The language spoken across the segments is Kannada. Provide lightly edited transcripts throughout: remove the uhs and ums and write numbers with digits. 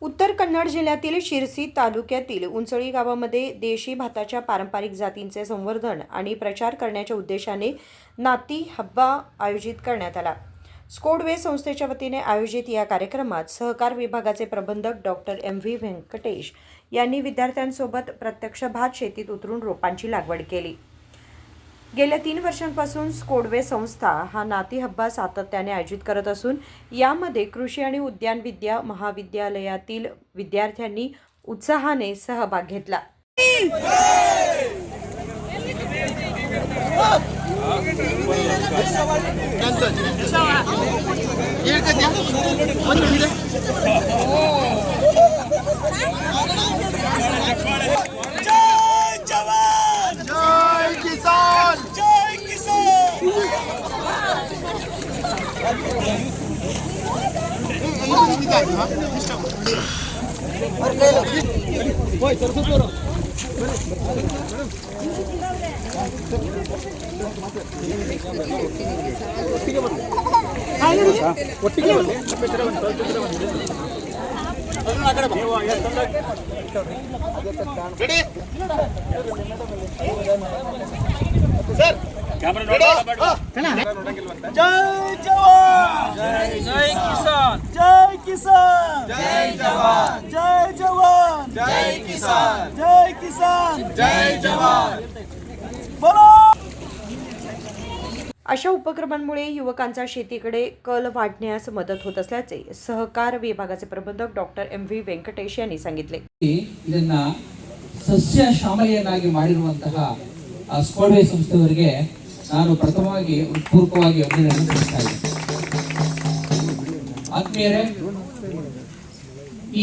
उत्तर कन्नड जिल्ह्यातील शिरसी तालुक्यातील उंचळी गावामध्ये देशी भाताच्या पारंपरिक जातींचे संवर्धन आणि प्रचार करण्याच्या उद्देशाने नाती हब्बा आयोजित करण्यात आला। स्कोडवे संस्थेच्या वतीने आयोजित या कार्यक्रमात सहकार विभागाचे प्रबंधक डॉक्टर एम.व्ही. व्यंकटेश यांनी विद्यार्थ्यांसोबत प्रत्यक्ष भात शेतीत उतरून रोपांची लागवड केली। गेल्या 3 वर्षांपासून स्कोडवे संस्था हा नाती हब्बा सातत्याने आयोजित करत असून यामध्ये कृषी आणि उद्यान विद्या महाविद्यालयातील विद्यार्थ्यांनी उत्साहाने सहभाग घेतला। जय जवान जय किसान जय किसान जय जवान जय जवान जय किसान जय किसान जय जवान बोलो। अशा उपक्रमांमुळे युवकांचा शेतीकडे कल वाढण्यास मदत होत असल्याचे सहकार विभागाचे प्रबंधक डॉक्टर एम.व्ही. व्यंकटेश यांनी सांगितले। ಇದನ್ನ ಸಸ್ಯ ಶ್ಯಾಮಲೆಯನ್ನಾಗಿ ಮಾಡಿರುವಂತಹ ಸ್ಕೋಡ್ವೆ ಸಂಸ್ಥೆಯವರಿಗೆ ನಾನು ಪ್ರಥಮವಾಗಿ ಪೂರ್ವಕವಾಗಿ ಅಭಿನಂದನೆ ಸಲ್ಲಿಸ್ತಾ ಇದ್ದೇನೆ। ಆತ್ಮೀಯರೇ,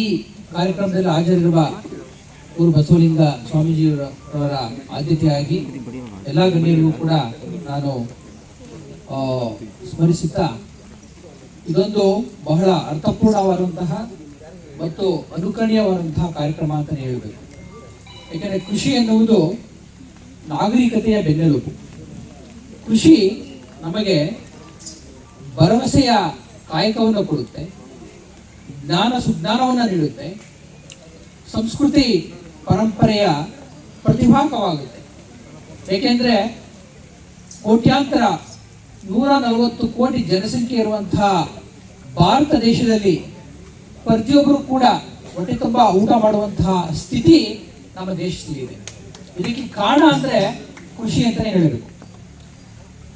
ಈ ಕಾರ್ಯಕ್ರಮದಲ್ಲಿ ಹಾಜರಿರುವ ಗುರು ಬಸವಲಿಂಗ ಸ್ವಾಮೀಜಿಯವರ ಆದ್ಯತೆಯಾಗಿ ಎಲ್ಲ ಗಣ್ಯರಿಗೂ ಕೂಡ ನಾನು ಸ್ಮರಿಸುತ್ತಾ ಇದೊಂದು ಬಹಳ ಅರ್ಥಪೂರ್ಣವಾದಂತಹ ಮತ್ತು ಅನುಕರಣೀಯವಾದಂತಹ ಕಾರ್ಯಕ್ರಮ ಅಂತಲೇ ಹೇಳಬೇಕು। ಯಾಕೆಂದರೆ ಕೃಷಿ ಎನ್ನುವುದು ನಾಗರಿಕತೆಯ ಬೆನ್ನೆಲುಬು। ಕೃಷಿ ನಮಗೆ ಭರವಸೆಯ ಕಾಯಕವನ್ನು ಕೊಡುತ್ತೆ, ಸುಜ್ಞಾನವನ್ನು ನೀಡುತ್ತೆ, ಸಂಸ್ಕೃತಿ ಪರಂಪರೆಯ ಪ್ರತಿಭಾಕವಾಗುತ್ತೆ। ಏಕೆಂದರೆ ಕೋಟ್ಯಾಂತರ 140 ಕೋಟಿ ಜನಸಂಖ್ಯೆ ಇರುವಂತಹ ಭಾರತ ದೇಶದಲ್ಲಿ ಪ್ರತಿಯೊಬ್ಬರು ಕೂಡ ಹೊಟ್ಟೆ ತುಂಬ ಊಟ ಮಾಡುವಂತಹ ಸ್ಥಿತಿ ನಮ್ಮ ದೇಶದಲ್ಲಿ ಇದೆ। ಇದಕ್ಕೆ ಕಾರಣ ಅಂದರೆ ಕೃಷಿ ಅಂತಲೇ ಹೇಳಬೇಕು।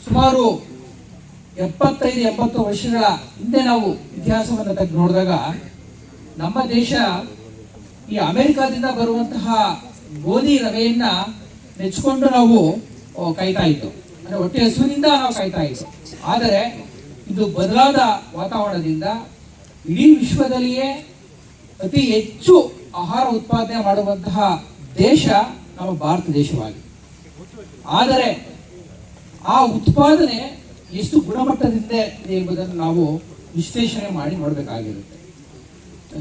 ಸುಮಾರು 75-80 ವರ್ಷಗಳ ಹಿಂದೆ ನಾವು ಇತಿಹಾಸವನ್ನು ತೆಗೆದು ನೋಡಿದಾಗ ನಮ್ಮ ದೇಶ ಈ ಅಮೆರಿಕಾದಿಂದ ಬರುವಂತಹ ಗೋಧಿ ರವೆಯನ್ನ ನೆಚ್ಚಿಕೊಂಡು ನಾವು ಕಾಯ್ತಾ ಇತ್ತು, ಅಂದರೆ ಹೊಟ್ಟೆ ಹಸುವಿನಿಂದ ನಾವು ಕಾಯ್ತಾ ಇತ್ತು। ಆದರೆ ಇದು ಬದಲಾದ ವಾತಾವರಣದಿಂದ ಇಡೀ ವಿಶ್ವದಲ್ಲಿಯೇ ಅತಿ ಹೆಚ್ಚು ಆಹಾರ ಉತ್ಪಾದನೆ ಮಾಡುವಂತಹ ದೇಶ ನಮ್ಮ ಭಾರತ ದೇಶವಾಗಿದೆ। ಆದರೆ ಆ ಉತ್ಪಾದನೆ ಎಷ್ಟು ಗುಣಮಟ್ಟದಿಂದ ಇದೆ ಎಂಬುದನ್ನು ನಾವು ವಿಶ್ಲೇಷಣೆ ಮಾಡಿ ನೋಡಬೇಕಾಗಿರುತ್ತೆ।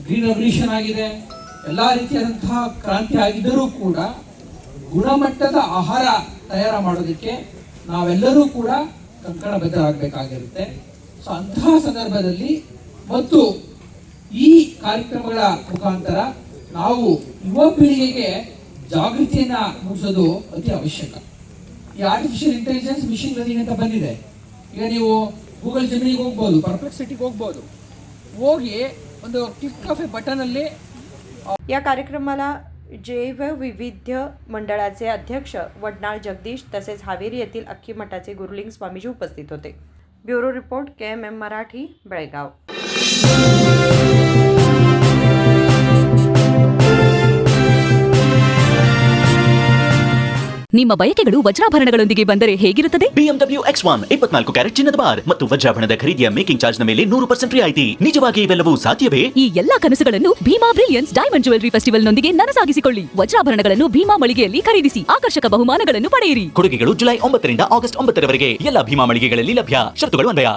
ಗ್ರೀನ್ ರೆವಲ್ಯೂಷನ್ ಆಗಿದೆ, ಎಲ್ಲ ರೀತಿಯಾದಂತಹ ಕ್ರಾಂತಿ ಆಗಿದ್ದರೂ ಕೂಡ ಗುಣಮಟ್ಟದ ಆಹಾರ ತಯಾರು ಮಾಡೋದಕ್ಕೆ ನಾವೆಲ್ಲರೂ ಕೂಡ ಕಂಕಣಬದ್ಧರಾಗಬೇಕಾಗಿರುತ್ತೆ। ಸೊ ಅಂತಹ ಸಂದರ್ಭದಲ್ಲಿ ಮತ್ತು ಈ ಕಾರ್ಯಕ್ರಮಗಳ ಮುಖಾಂತರ ನಾವು ಯುವ ಪೀಳಿಗೆಗೆ ಜಾಗೃತಿಯನ್ನ ಮೂಡಿಸೋದು ಅತಿ ಅವಶ್ಯಕ। ಈ ಆರ್ಟಿಫಿಷಿಯಲ್ ಇಂಟೆಲಿಜೆನ್ಸ್ ಮಿಷಿನ್ ಲರ್ನಿಂಗ್ ಅಂತ ಬಂದಿದೆ। ಈಗ ನೀವು ಗೂಗಲ್ ಜೆಮಿನಿಗೆ ಹೋಗ್ಬೋದು, ಪರ್ಪ್ಲೆಕ್ಸಿಟಿಗೆ ಹೋಗ್ಬೋದು, ಹೋಗಿ ಒಂದು ಕ್ಲಿಕ್ ಆಫ್ ಎ बटन ಅಲ್ಲಿ या कार्यक्रमाला जैवविविध्य मंडळाचे अध्यक्ष वडनाळ जगदीश तसेच हावेरी येथील अख्खी मठाचे गुरुलिंग स्वामीजी उपस्थित होते। Bureau report KMM Marathi, Belgaum. ನಿಮ್ಮ ಬಯಕೆಗಳು ವಜ್ರಾಭರಣಗಳೊಂದಿಗೆ ಬಂದರೆ ಹೇಗಿರುತ್ತದೆ? BMW X1 24 ಕ್ಯಾರೆಟ್ ಚಿನ್ನದ ಬಾರ್ ಮತ್ತು ವಜ್ರಾಭರಣದ ಖರೀದಿಯ ಮೇಕಿಂಗ್ ಚಾರ್ಜ್ ನ ಮೇಲೆ 100% ರಿಯಾಯಿತಿ। ನಿಜವಾಗಿ ಇವೆಲ್ಲವೂ ಸಾಧ್ಯವೇ? ಈ ಎಲ್ಲಾ ಕನಸುಗಳನ್ನು Bhima brilliance diamond jewellery festival ನೊಂದಿಗೆ ನನಸಾಗಿಸಿಕೊಳ್ಳಿ। ವಜ್ರಾಭರಣಗಳನ್ನು ಭೀಮಾ ಮಳಿಗೆಯಲ್ಲಿ ಖರೀದಿಸಿ ಆಕರ್ಷಕ ಬಹುಮಾನಗಳನ್ನು ಪಡೆಯಿರಿ। ಕೊಡುಗೆಗಳು ಜುಲೈ 9 ರಿಂದ ಆಗಸ್ಟ್ 9 ರವರೆಗೆ ಎಲ್ಲ ಭೀಮಾ ಮಳಿಗೆಗಳಲ್ಲಿ ಲಭ್ಯ। ಷರತ್ತುಗಳು ಅನ್ವಯ।